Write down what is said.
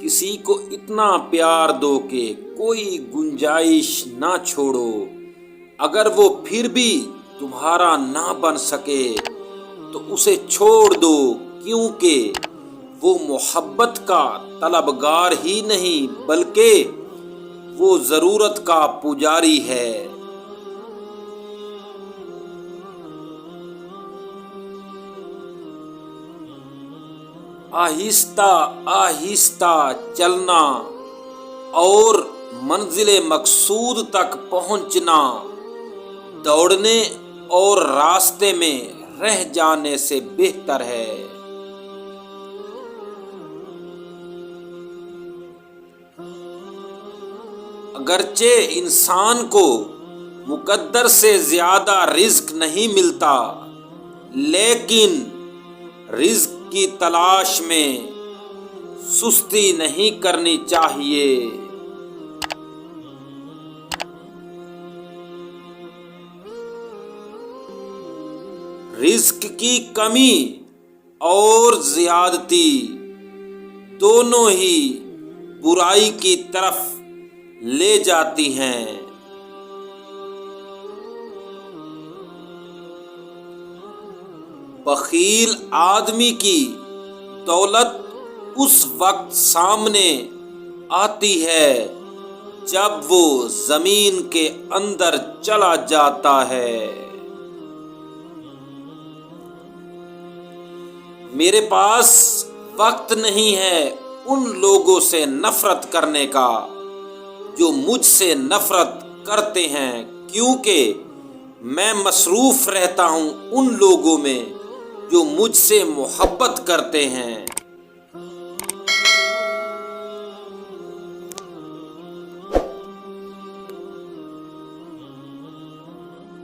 کسی کو اتنا پیار دو کہ کوئی گنجائش نہ چھوڑو، اگر وہ پھر بھی تمہارا نہ بن سکے تو اسے چھوڑ دو، کیونکہ وہ محبت کا طلبگار ہی نہیں بلکہ وہ ضرورت کا پجاری ہے۔ آہستہ آہستہ چلنا اور منزل مقصود تک پہنچنا دوڑنے اور راستے میں رہ جانے سے بہتر ہے۔ اگرچہ انسان کو مقدر سے زیادہ رزق نہیں ملتا، لیکن رزق کی تلاش میں سستی نہیں کرنی چاہیے۔ رزق کی کمی اور زیادتی دونوں ہی برائی کی طرف لے جاتی ہیں۔ بخیل آدمی کی دولت اس وقت سامنے آتی ہے جب وہ زمین کے اندر چلا جاتا ہے۔ میرے پاس وقت نہیں ہے ان لوگوں سے نفرت کرنے کا جو مجھ سے نفرت کرتے ہیں، کیونکہ میں مصروف رہتا ہوں ان لوگوں میں جو مجھ سے محبت کرتے ہیں۔